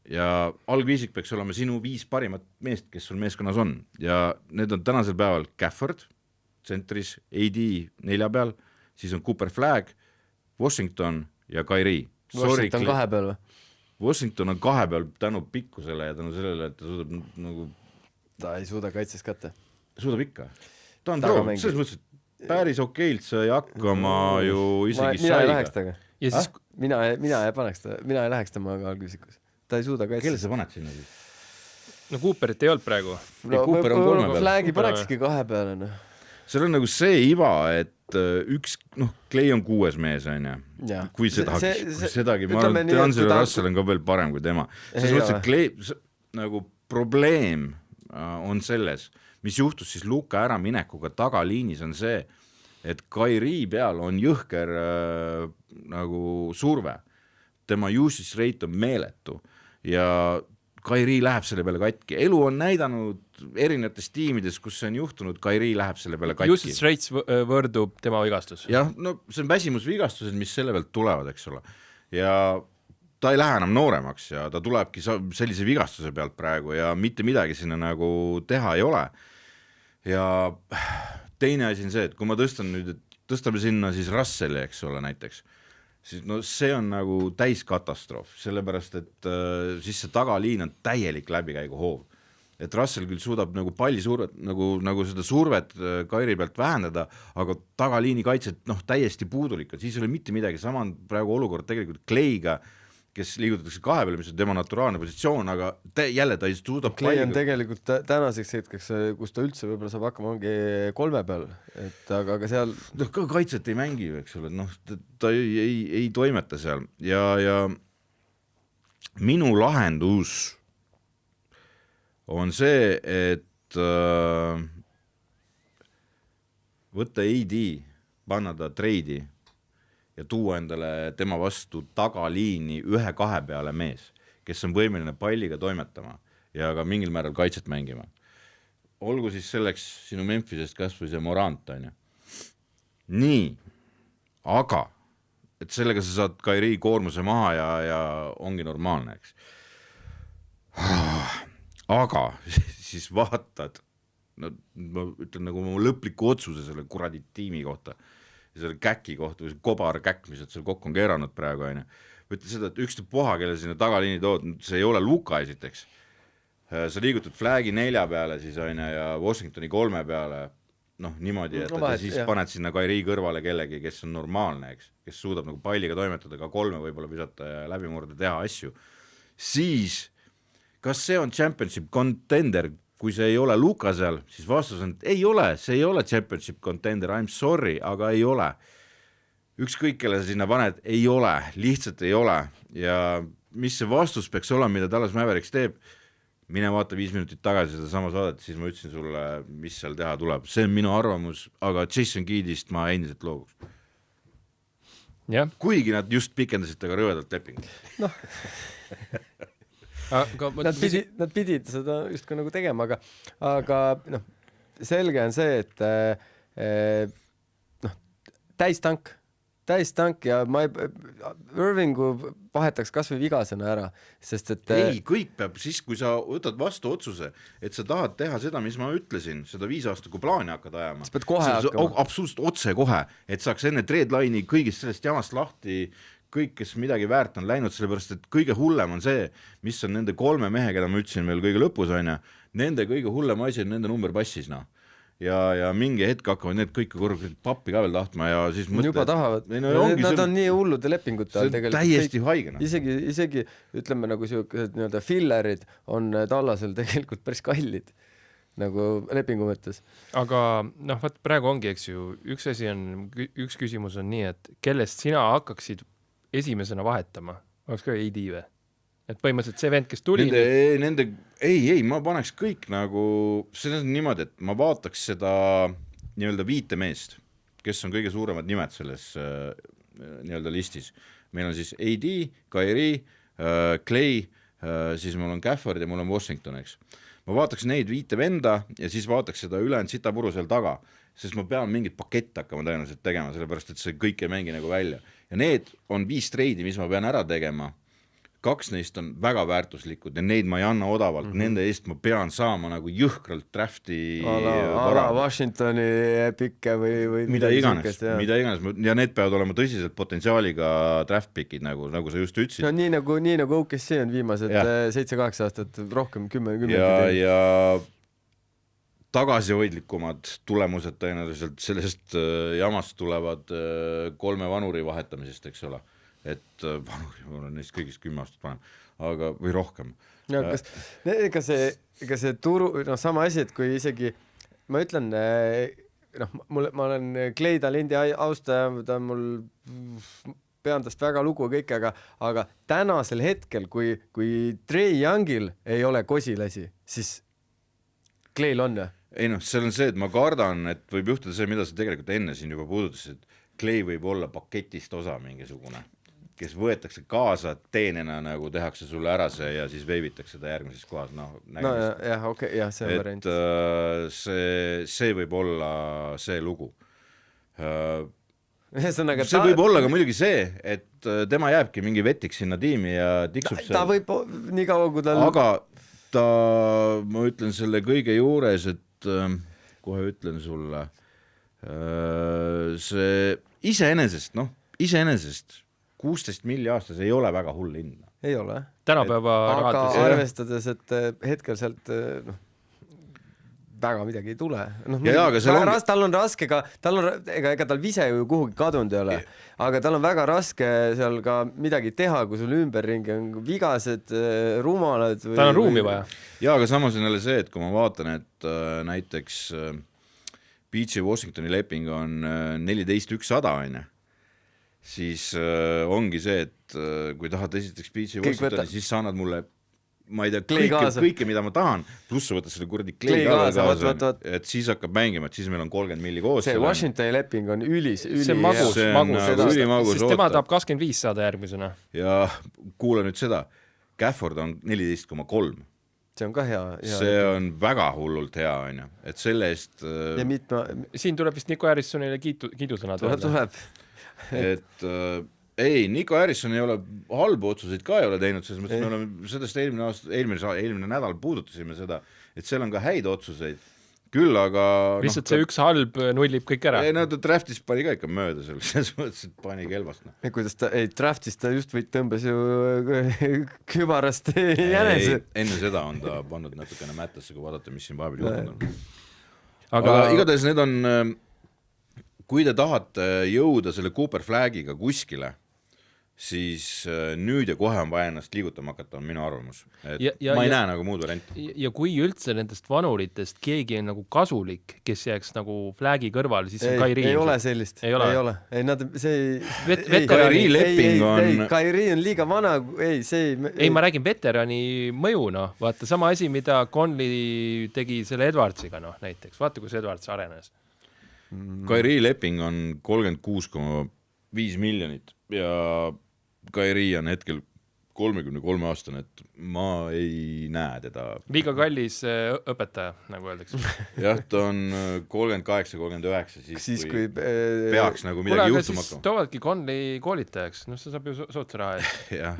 Speaker 2: Ja algviisik peaks olema sinu 5 parimat meest, kes sul meeskonnas on. Ja need on tänasel päeval Gafford, tsentris, AD 4 peal, siis on Cooper Flagg, Washington ja Kairi.
Speaker 4: Washington 2 peal või?
Speaker 2: Washington on 2 peal tänu pikkusele ja tänu sellele, et ta suudab nagu...
Speaker 4: Ta ei suuda kaitses kätte.
Speaker 2: Suudab ikka. Ta on pro, selles mõttes, et päris okeilt sai hakkama ju isegi
Speaker 4: mina ei läheks taga.
Speaker 3: Ja siis...
Speaker 4: Mina ei läheks temaga algviisikus. Ta ei suuda kaitses.
Speaker 2: Kelle sa paned sinna siis?
Speaker 3: No Cooperit ei olnud praegu.
Speaker 2: No, Cooper on 3 peal.
Speaker 4: Flaggi panekski 2 peale. No.
Speaker 2: Seal on nagu see iva, et Clay on 6 mees, on ju. Kui sedagi, ma arvan, et D'Angelo Russell on ka veel parem kui tema. Selles mõttes, et Clay, nagu probleem on selles, mis juhtus siis Luka äraminekuga tagaliinis, on see, et Kairi peal on jõhker nagu surve. Tema usage rate on meeletu ja Kairi läheb selle peale katki. Elu on näidanud erinevates tiimides, kus see on juhtunud, Kairi läheb selle peale katki.
Speaker 3: Usage rates võrdub tema vigastus.
Speaker 2: Jah, no see on väsimusvigastused, mis selle pealt tulevad, eks ole. Ja ta ei lähe enam nooremaks ja ta tulebki sellise vigastuse pealt praegu ja mitte midagi sinna nagu teha ei ole. Ja teine asi on see, et kui ma tõstame sinna siis Russelli, eks ole, näiteks, siis no see on nagu täiskatastroof, sellepärast, et siis see tagaliin on täielik läbikäigu hoov. Et Russell küll suudab nagu pallisurvet, nagu seda survet Kairi pealt vähendada, aga tagaliini kaitset täiesti puudulik, siis ei ole mitte midagi, sama on praegu olukord tegelikult Clay'ga, kes liigutatakse 2 peale, mis on tema naturaalne positsioon, aga jälle ta ei suudab
Speaker 4: Clay on tegelikult tänaseks hetkeks, kus ta üldse võib-olla saab hakkama ongi 3 peal, et aga seal
Speaker 2: ka kaitset ei mängi, eks ole, ta ei toimeta seal ja minu lahendus on see, et võtta AD, panna ta treidi ja tuua endale tema vastu tagaliini 1-2 peale mees, kes on võimeline palliga toimetama ja ka mingil määral kaitset mängima. Olgu siis selleks sinu Memphisest kas või see Morant, on ju. Nii, aga et sellega sa saad Kairi koormuse maha ja ongi normaalne, eks. Aga siis vaatad, ma ütlen nagu mu lõpliku otsuse selle kuradi tiimi kohta, selle käki kohta või see kobarkäkk, mis seal kokku on keeranud praegu, on ju. Võtta seda, et ükstapuha, kelle sinna tagaliini tood, see ei ole Luka esiteks. Sa liigutad Flaggi 4 peale siis on ja Washingtoni 3 peale, niimoodi, et siis paned sinna Kairi kõrvale kellegi, kes on normaalne, eks, kes suudab nagu palliga toimetada, ka 3 võib-olla visata ja läbimurde teha asju. Siis, kas see on championship contender, kui see ei ole Luka seal, siis vastus on, et ei ole, see ei ole championship contender, I'm sorry, aga ei ole. Ükskõik, kelle sa sinna paned, ei ole, lihtsalt ei ole. Ja mis see vastus peaks olema, mida Dallas Mavericks teeb, mine vaata 5 minutit tagasi seda sama saadet, siis ma ütlesin sulle, mis seal teha tuleb. See on minu arvamus, aga Jason Kiddist ma endiselt looguks.
Speaker 3: Ja.
Speaker 2: Kuigi nad just pikendasid taga rõvedalt lepingut.
Speaker 4: Nad pidid seda just ka nagu tegema, aga selge on see, et täistank ja Irvingu vahetaks kas või vigasena ära, sest et
Speaker 2: ei, kõik peab siis, kui sa võtad vastu otsuse, et sa tahad teha seda, mis ma ütlesin, seda 5 aastaku plaani hakkad ajama.
Speaker 4: Sa pead kohe hakkama.
Speaker 2: Absoluutselt otse kohe, et saaks enne treadline'i kõigist sellest jamast lahti, kõik, kes midagi väärt on läinud, sellepärast, et kõige hullem on see, mis on nende 3 mehe, keda ma ütlesin veel kõige lõpus, on ja nende kõige hullem asi on nende number passis, ja mingi hetk hakkavad need kõik pappi ka veel tahtma ja siis mõtle,
Speaker 4: juba tahavad. Nad on nii hullude lepingute all tegelikult.
Speaker 2: Täiesti haigena.
Speaker 4: Isegi ütleme nagu sellised fillerid on Dallasel tegelikult päris kallid nagu lepingu mõttes.
Speaker 3: Aga vaat praegu ongi, eks ju, üks küsimus on nii, et kellest sina hakkaksid esimesena vahetama? Oleks ka AD või? Et põhimõtteliselt see vend, kes tuli...
Speaker 2: Ei, ma paneks kõik nagu... See on niimoodi, et ma vaataks seda nii-öelda 5 meest. kes on kõige suuremad nimed selles nii-öelda listis. Meil on siis AD, Kyrie, Clay, siis mul on Gafford ja mul on Washington, eks. Ma vaataks neid 5 venda ja siis vaataks seda ülejäänud sitapuru seal taga, sest ma pean mingit pakett hakkama tõenäoliselt tegema, sellepärast et see kõik ei mängi nagu välja. Ja need on 5 treidi, mis ma pean ära tegema. 2 neist on väga väärtuslikud ja neid ma ei anna odavalt, nende eest ma pean saama nagu jõhkralt drafti
Speaker 4: ala Washingtoni pikke või
Speaker 2: mida iganes ja need peavad olema tõsiselt potentsiaaliga draft pickid, nagu sa just ütlesid.
Speaker 4: No nii nagu OKC on viimased 7-8 aastat, rohkem 10
Speaker 2: ja tagasihoidlikumad tulemused tõenäoliselt sellest jamast tulevad 3 vanuri vahetamisest, eks ole. Et vanuri, ma olen neist kõigist 10 aastat panem, aga või rohkem.
Speaker 4: No, ega see turu, sama asi, et kui isegi, ma ütlen, ma olen Clay talendi austaja, ta on mul, pean tast väga lugu kõik, aga tänasel hetkel, kui Trae Youngil ei ole kosilasi, siis Clayl on.
Speaker 2: Ei seal on see, et ma kardan, et võib juhtuda see, mida sa tegelikult enne siin juba puudutasid, et Clay võib olla paketist osa mingisugune, kes võetakse kaasa teenena, nagu tehakse sulle ära see ja siis veivitakse ta järgmises kohas.
Speaker 4: See on variant.
Speaker 2: See võib olla see lugu.
Speaker 4: See
Speaker 2: võib olla ka muidugi see, et tema jääbki mingi vetiks sinna tiimi ja tiksub
Speaker 4: ta võib nii kaua, kui tal...
Speaker 2: Aga ma ütlen selle kõige juures, et kohe ütlen sulle, see iseenesest 16 milli aastas ei ole väga hull hinna.
Speaker 4: Ei ole.
Speaker 3: Tänapäeva
Speaker 4: aga arvestades, et hetkel sealt väga midagi ei tule. Tal on raske ka, ega tal vise ju kuhugi kadunud ei ole, aga tal on väga raske seal ka midagi teha, kui sul ümberringi on vigased, rumalad.
Speaker 3: Tal on ruumi vaja.
Speaker 2: Ja, aga samas on jälle see, et kui ma vaatan, et näiteks PG Washingtoni leping on 14-100 aine, siis ongi see, et kui tahad esiteks PG Washingtoni, siis sa annad mulle, ma ei tea, kõike, mida ma tahan, pluss sa võtad selle kuradi Clay kaasa, et siis hakkab mängima, et siis meil on 30 milli koos.
Speaker 4: See Washingtoni leping on
Speaker 3: see on magus, sest tema tahab 25 saada järgmisena.
Speaker 2: Ja kuula nüüd seda, Gafford on 14,3.
Speaker 4: See on ka hea.
Speaker 2: See on väga hullult hea, et selle eest...
Speaker 3: Siin tuleb vist Nico Harrisonile kiidusõnad.
Speaker 4: Tuleb.
Speaker 2: Et ei, Nico Harrison ei ole halbu otsuseid ka ei ole teinud, selles mõttes me oleme sellest eelmine nädal puudutasime seda, et seal on ka häid otsuseid, küll aga...
Speaker 3: Lihtsalt see üks halb nullib kõik ära.
Speaker 2: Ei, ta draftis pani ka ikka mööda selles mõttes, et pani kelvast.
Speaker 4: Kuidas ta, draftis ta just tõmbas ju kübarast jänese.
Speaker 2: Enne seda on ta pannud natukene mättasse, kui vaadata, mis siin vahepeal juhtunud on. Aga igatahes need on... Kui te tahate jõuda selle Cooper Flagiga kuskile, siis nüüd ja kohe on vaja ennast liigutama hakata, on minu arvamus. Ma ei näe nagu muud varianti.
Speaker 3: Ja kui üldse nendest vanuritest keegi on nagu kasulik, kes jääks nagu Flagi kõrval, siis on Kyrie.
Speaker 4: Ei ole sellist. Ei ole.
Speaker 2: Kyrie leping on...
Speaker 4: Kyrie on liiga vana.
Speaker 3: Ei, ma räägin veterani mõju, Vaata, sama asi, mida Conley tegi selle Edwardsiga, näiteks. Vaata, kus Edwards arenes.
Speaker 2: Kyrie leping on 36,5 miljonit ja Kyrie on hetkel 33 aastane, et ma ei näe teda. Liiga
Speaker 3: kallis õpetaja, nagu öeldakse.
Speaker 2: Jah, ta on 38-39, siis kui peaks nagu midagi juhtuma hakkama. Siis
Speaker 3: toovadki Conley koolitajaks, see saab ju sootsa raha eest.
Speaker 2: Jah,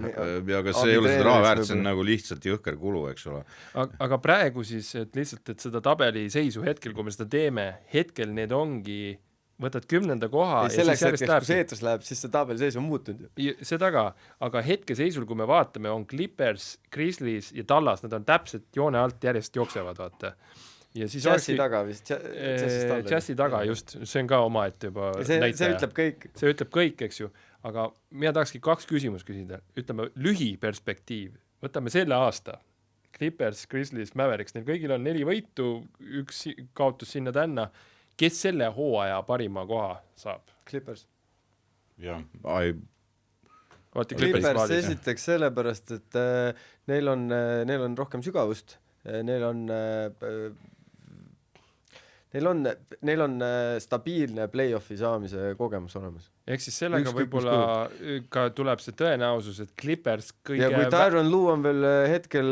Speaker 2: aga see ei ole seda raha väärt, see on nagu lihtsalt jõhker kulu, eks ole.
Speaker 3: Aga praegu siis, et lihtsalt, et seda tabeli seisu hetkel, kui me seda teeme, hetkel need ongi... Võtad 10. koha
Speaker 4: ja selleks hetkeks, kui see eetrus läheb, siis see tabeli seis on muutunud.
Speaker 3: Seda ka, aga hetke seisul, kui me vaatame, on Clippers, Grizzlies ja Dallas, nad on täpselt joone alt järjest jooksevad, vaata. Ja siis
Speaker 4: Jazzi taga vist.
Speaker 3: Jazzi taga, just. See on ka oma, et juba
Speaker 4: näitaja. See ütleb kõik.
Speaker 3: See ütleb kõik, eks ju. Aga mina tahakski 2 küsimust küsida. Ütleme, lühiperspektiiv. Võtame selle aasta. Clippers, Grizzlies, Mavericks, neil kõigil on 4 võitu, 1 kaotus sinna tänna. Kes selle hooaja parima koha saab?
Speaker 4: Clippers.
Speaker 2: Jah,
Speaker 4: Clippers esiteks sellepärast, et neil on rohkem sügavust, neil neil on stabiilne play-off'i saamise kogemus olemas.
Speaker 3: Ehk siis sellega võib-olla ka tuleb see tõenäosus, et Clippers kõige...
Speaker 4: Ja kui Tyronn Lue on veel hetkel,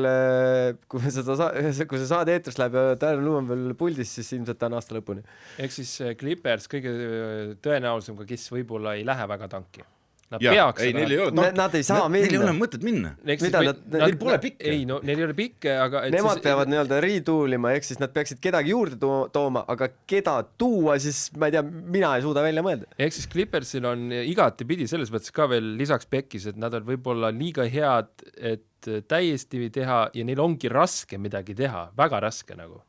Speaker 4: kui see saade eetris läheb ja Tyronn Lue on veel puldis, siis ilmselt ta on aasta lõpuni.
Speaker 3: Ehk siis Clippers kõige tõenäosem, kes võib-olla ei lähe väga tanki. Nad
Speaker 2: peaks seda.
Speaker 4: Nad ei saa minna.
Speaker 2: Neil ei ole mõtet minna.
Speaker 3: Neil
Speaker 2: pole pikke.
Speaker 3: Ei, no neil ei ole pikke, aga...
Speaker 4: Nemad peavad nii-öelda rituulima, ehk siis nad peaksid kedagi juurde tooma, aga keda tuua, siis ma ei tea, mina ei suuda välja mõelda.
Speaker 3: Ehk siis Clippersil on igati pidi selles mõttes ka veel lisaks pekkis, et nad on võib-olla liiga head, et täiesti teha ja neil ongi raske midagi teha, väga raske nagu.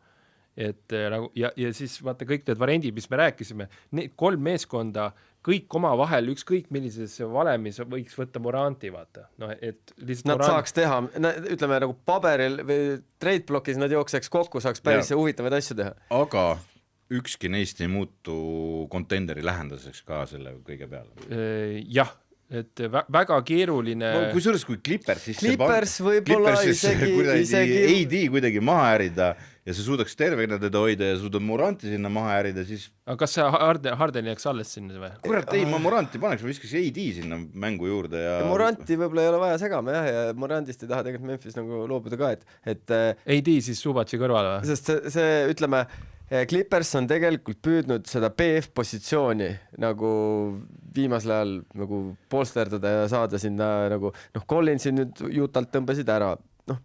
Speaker 3: Et nagu, ja siis vaata kõik need variandid, mis me rääkisime, need 3 meeskonda, kõik oma vahel, ükskõik millises valemis võiks võtta Moranti, vaata. No, et
Speaker 4: nad saaks teha, ütleme nagu paberil või trade-blokis nad jookseks kokku, saaks päris huvitavaid asju teha.
Speaker 2: Aga ükski neist ei muutu kontenderi lähendaseks ka selle kõige peale.
Speaker 3: Jah, et väga keeruline...
Speaker 2: Kusjuures kui
Speaker 4: Clippers võib-olla isegi
Speaker 2: AD kuidagi maha ärida ja sa suudaks tervena teda hoida ja suudad Moranti sinna maha ärida, siis...
Speaker 3: Aga kas see Harden jääks alles sinna või?
Speaker 2: Kurat, ei, ma Moranti paneks, ma viskaks AD sinna mängu juurde ja...
Speaker 4: Moranti võib-olla ei ole vaja segama, jah, ja Morantist ei taha tegelikult Memphis nagu loobuda ka, et...
Speaker 3: AD siis Subatši kõrval või?
Speaker 4: Sest see, ütleme... Clippers on tegelikult püüdnud seda PF-positsiooni nagu viimasel ajal nagu polsterdada ja saada sinna nagu, Collinsi nüüd Utalt tõmbasid ära.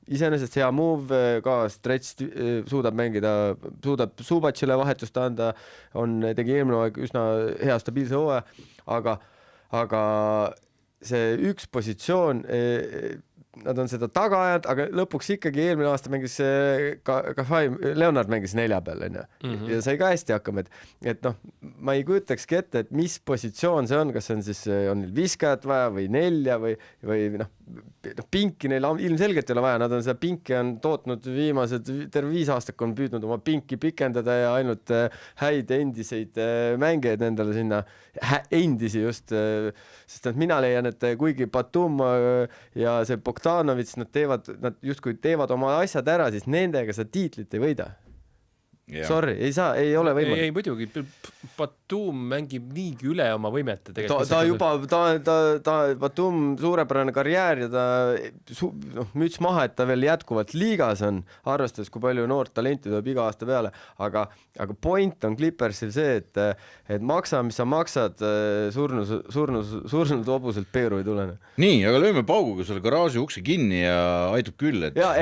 Speaker 4: Iseenesest hea move, ka Stretch suudab mängida, suudab Subatšile vahetust anda, tegi eelmine aeg üsna hea stabiilse hooaja, aga see üks positsioon... Nad on seda taga ajanud, aga lõpuks ikkagi eelmine aasta mängis Leonard mängis 4 peal, ja sai ka hästi hakkama, et ma ei kujutakski ette, et mis positsioon see on, kas see on siis, on neil viskajat vaja või 4 või pinki neil ilmselgelt ei ole vaja, nad on seda pinki on tootnud viimased terve 5 aastak on püüdnud oma pinki pikendada ja ainult häid endiseid mängijaid endale sinna, endisi just, sest et mina leian, et kuigi Batum ja see Bogdanovits, nad justkui teevad oma asjad ära, siis nendega sa tiitlit ei võida. Sorry, ei ole võimalik.
Speaker 3: Ei, muidugi, Batum mängib niigi üle oma võimete.
Speaker 4: Batum suurepärane karjäär ja ta müts maha, et ta veel jätkuvalt liigas on, arvestades, kui palju noort talenti tuleb iga aasta peale, aga point on Clippersil see, et maksa, mis sa maksad, surnud hobuselt peeru ei tulene.
Speaker 2: Nii, aga lööme pauguga selle garaaži ukse kinni ja aitab küll, et...
Speaker 4: Ja,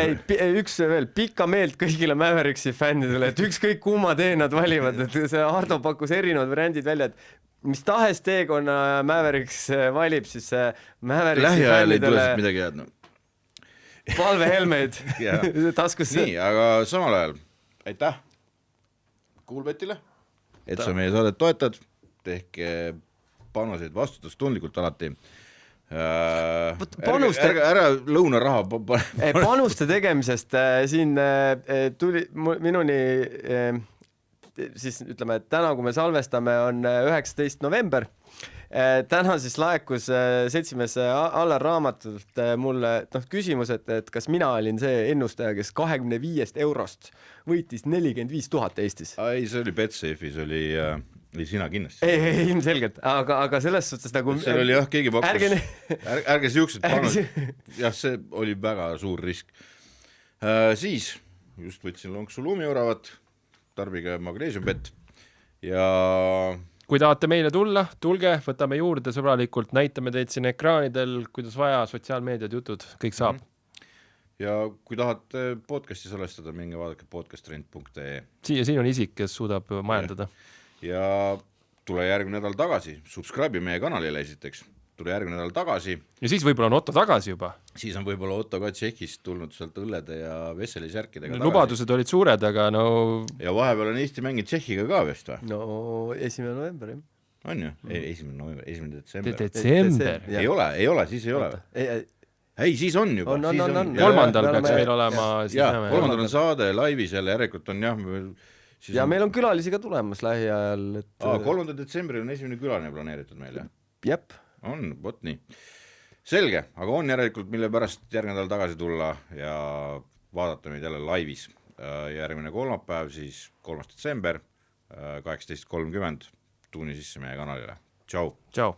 Speaker 4: üks veel, pikka meelt kõigile Mavericksi fännidele, et ükskõik kumma tee nad valivad, et see Hardo pakkus erinevad variandid välja, et mis tahes teekonna Mavericks valib, siis Mavericksi
Speaker 2: lähiajal ei tule siit midagi head.
Speaker 4: Palvehelmeid taskusse.
Speaker 2: Nii, aga samal ajal aitäh Kuulbetile, et sa meie saadet toetad, tehke panuseid vastutustundlikult alati. Ära lõuna raha
Speaker 4: panuste tegemisest siin tuli minuni siis ütleme, et täna kui me salvestame on 19. november, täna siis laekus seltsimees Allar Raamatult mulle küsimus, et kas mina olin see ennustaja, kes 25 eurost võitis 45 000 Eestis.
Speaker 2: Ei, see oli Betsafe'is, oli sina kindlasti.
Speaker 4: Ei, ilmselgelt, aga selles suhtes nagu...
Speaker 2: See oli jah, keegi pakkus, ärge siuksed pannud. Jah, see oli väga suur risk. Siis just võtsin lonksu lumiuravat, tarbige magneesiumbett ja...
Speaker 3: Kui tahate meile tulla, tulge, võtame juurde sõbralikult, näitame teid siin ekraanidel, kuidas vaja, sotsiaalmeediad, jutud, kõik saab.
Speaker 2: Ja kui tahate podcasti salestada, minge vaadake podcasttrend.ee.
Speaker 3: Siin on isik, kes suudab majandada.
Speaker 2: Ja tule järgmine nädal tagasi, subscribe meie kanalile esiteks, tule järgmine nädal tagasi.
Speaker 3: Ja siis võib-olla on Otto tagasi juba.
Speaker 2: Siis on võib-olla Otto ka Tšehhist tulnud sealt õllede ja Vesseli särkidega tagasi.
Speaker 3: Lubadused olid suured, aga no...
Speaker 2: Ja vahepeal on Eesti mängid Tšehhiga ka vist või?
Speaker 4: No 1. november, jah.
Speaker 2: On ju? 1. november, 1. detsember.
Speaker 3: Detsember.
Speaker 2: Ei ole, siis ei ole. Ei, siis on juba.
Speaker 3: Kolmandal peaks meil olema...
Speaker 2: Kolmandal on saade, laivis jälle, järelikult on jah...
Speaker 4: Ja meil on külalisi ka tulemas lähiajal.
Speaker 2: 3. detsembril on esimene külaline planeeritud meil, jah?
Speaker 4: Jep.
Speaker 2: On, võt nii. Selge, aga on järelikult, mille pärast järgmine nädal tagasi tulla ja vaadata meid jälle laivis. Järgmine kolmapäev, siis 3. detsember, 18.30 tuuni sisse meie kanalile. Tšau!
Speaker 3: Tšau!